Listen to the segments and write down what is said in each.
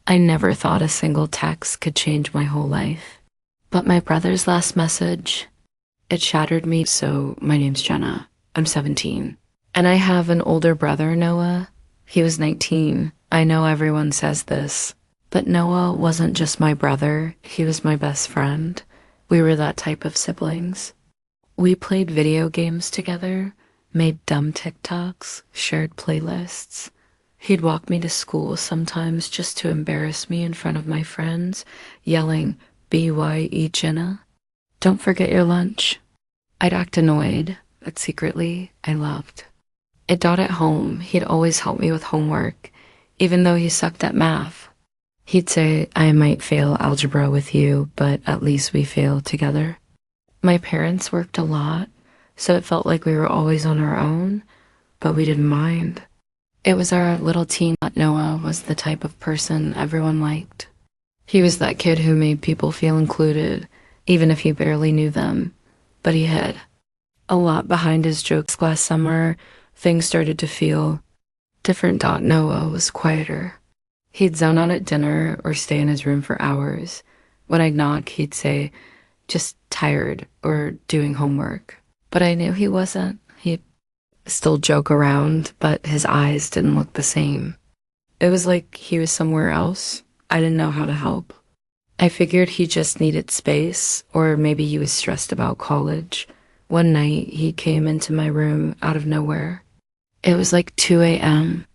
I never thought a single text could change my whole life. But my brother's last message, it shattered me. So, my name's Jenna. I'm 17. And I have an older brother, Noah. He was 19. I know everyone says this, but Noah wasn't just my brother. He was my best friend. We were that type of siblings. We played video games together, made dumb TikToks, shared playlists. He'd walk me to school sometimes just to embarrass me in front of my friends, yelling, "BYE Jenna. Don't forget your lunch." I'd act annoyed, but secretly, I loved. At Dot at home, he'd always help me with homework, even though he sucked at math. He'd say, "I might fail algebra with you, but at least we fail together." My parents worked a lot, so it felt like we were always on our own, but we didn't mind. It was our little team. Noah was the type of person everyone liked. He was that kid who made people feel included, even if he barely knew them. But he hid a lot behind his jokes. Last summer, things started to feel different. Noah was quieter. He'd zone out at dinner or stay in his room for hours. When I'd knock, he'd say, "Just tired," or "doing homework." But I knew he wasn't. He'd still joke around, but his eyes didn't look the same. It was like he was somewhere else. I didn't know how to help. I figured he just needed space, or maybe he was stressed about college. One night, he came into my room out of nowhere. It was like 2 a.m.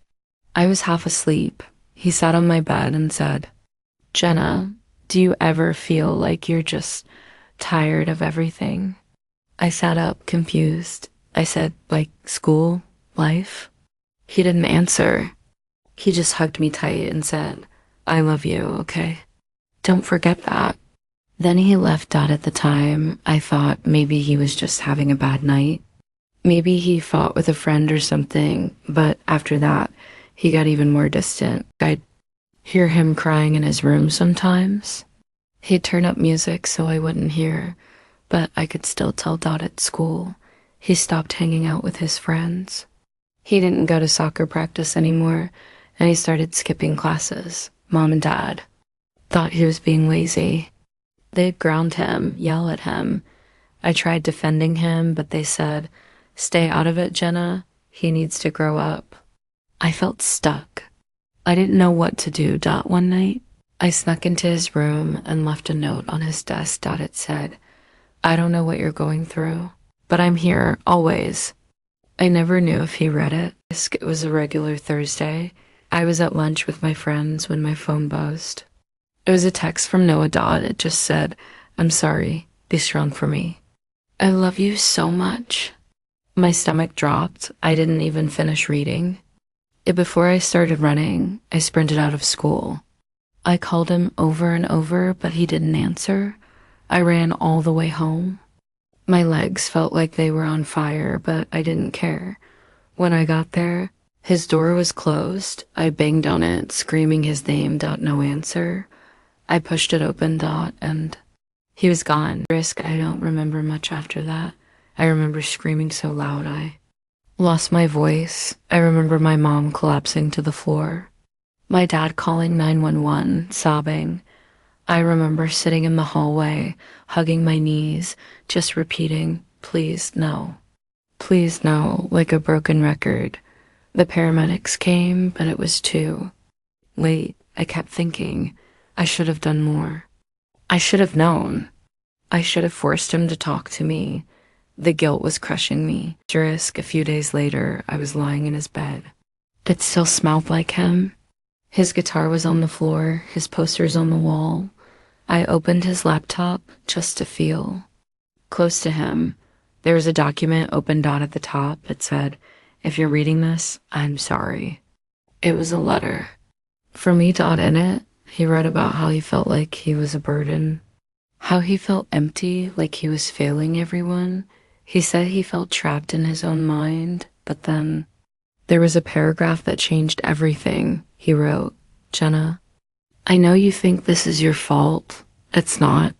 I was half asleep. He sat on my bed and said, "Jenna, do you ever feel like you're just tired of everything?" I sat up, confused. I said, "Like school, life?" He didn't answer. He just hugged me tight and said, "I love you, okay? Don't forget that." Then he left. Dot At the time, I thought maybe he was just having a bad night. Maybe he fought with a friend or something, but after that, he got even more distant. I'd hear him crying in his room sometimes. He'd turn up music so I wouldn't hear, but I could still tell. Dot At school, he stopped hanging out with his friends. He didn't go to soccer practice anymore, and he started skipping classes. Mom and Dad thought he was being lazy. They'd ground him, yell at him. I tried defending him, but they said, "Stay out of it, Jenna. He needs to grow up." I felt stuck. I didn't know what to do. One night, I snuck into his room and left a note on his desk. It said, "I don't know what you're going through, but I'm here, always." I never knew if he read it. It was a regular Thursday. I was at lunch with my friends when my phone buzzed. It was a text from Noah. It just said, "I'm sorry, be strong for me. I love you so much." My stomach dropped. I didn't even finish reading. Before I started running, I sprinted out of school. I called him over and over, but he didn't answer. I ran all the way home. My legs felt like they were on fire, but I didn't care. When I got there, his door was closed. I banged on it, screaming his name. No answer. I pushed it open. And he was gone. I don't remember much after that. I remember screaming so loud I lost my voice. I remember my mom collapsing to the floor. My dad calling 911, sobbing. I remember sitting in the hallway, hugging my knees, just repeating, "Please, no. Please, no," like a broken record. The paramedics came, but it was too late. I kept thinking, I should have done more. I should have known. I should have forced him to talk to me. The guilt was crushing me. A few days later, I was lying in his bed. It still smelled like him. His guitar was on the floor, his posters on the wall. I opened his laptop just to feel close to him. There was a document open. At the top. It said, "If you're reading this, I'm sorry." It was a letter. For me. In it, he wrote about how he felt like he was a burden, how he felt empty, like he was failing everyone. He said he felt trapped in his own mind, but then there was a paragraph that changed everything. He wrote, "Jenna, I know you think this is your fault. It's not.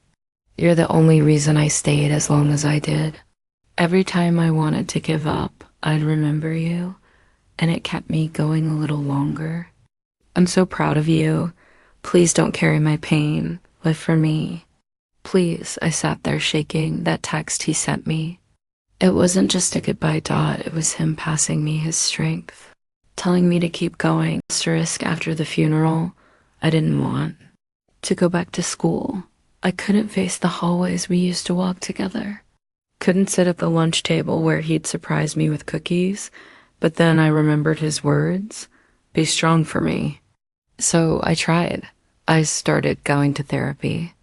You're the only reason I stayed as long as I did. Every time I wanted to give up, I'd remember you, and it kept me going a little longer. I'm so proud of you, Please don't carry my pain. Live for me. Please, I sat there shaking that text he sent me. It wasn't just a goodbye dot, it was him passing me his strength, telling me to keep going. Asterisk after the funeral, I didn't want to go back to school. I couldn't face the hallways we used to walk together. Couldn't sit at the lunch table where he'd surprise me with cookies, but then I remembered his words, be strong for me. So I tried. I started going to therapy.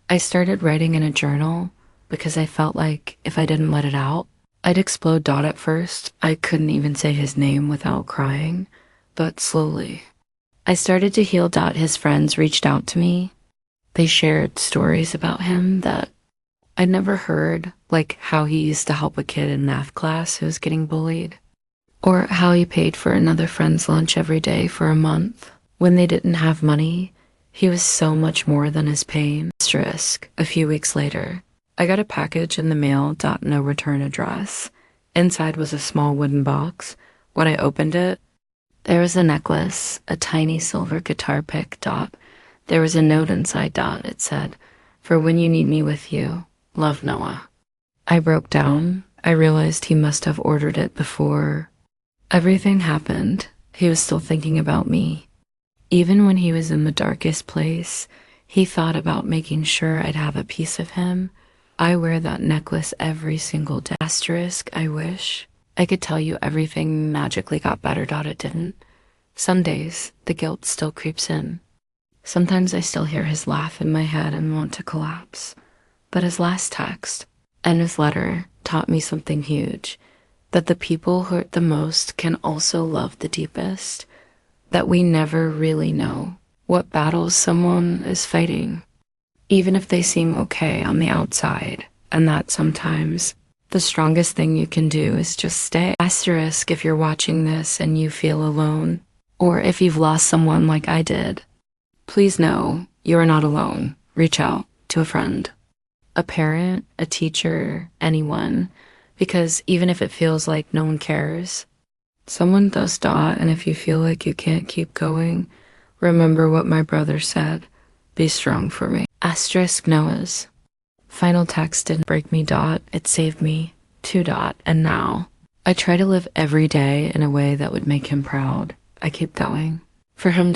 I started writing in a journal because I felt like if I didn't let it out, I'd explode. Dot at first, I couldn't even say his name without crying, but slowly, I started to heal. Dot, his friends reached out to me. They shared stories about him that I'd never heard, like how he used to help a kid in math class who was getting bullied, or how he paid for another friend's lunch every day for a month. When they didn't have money, he was so much more than his pain. Asterisk, a few weeks later, I got a package in the mail. No return address. Inside was a small wooden box. When I opened it, there was a necklace, a tiny silver guitar pick. There was a note inside. It said, "For when you need me with you, love, Noah." I broke down. I realized he must have ordered it before everything happened. He was still thinking about me. Even when he was in the darkest place, he thought about making sure I'd have a piece of him. I wear that necklace every single day. Asterisk, I wish I could tell you everything magically got better. It didn't. Some days, the guilt still creeps in. Sometimes I still hear his laugh in my head and want to collapse. But his last text and his letter taught me something huge, that the people who hurt the most can also love the deepest, that we never really know what battles someone is fighting, even if they seem okay on the outside, and that sometimes the strongest thing you can do is just stay. Asterisk, if you're watching this and you feel alone, or if you've lost someone like I did, please know you are not alone. Reach out to a friend, a parent, a teacher, anyone, because even if it feels like no one cares, someone does. And if you feel like you can't keep going, remember what my brother said, be strong for me. Asterisk, Noah's final text didn't break me. It saved me. And now I try to live every day in a way that would make him proud. I keep going. For him.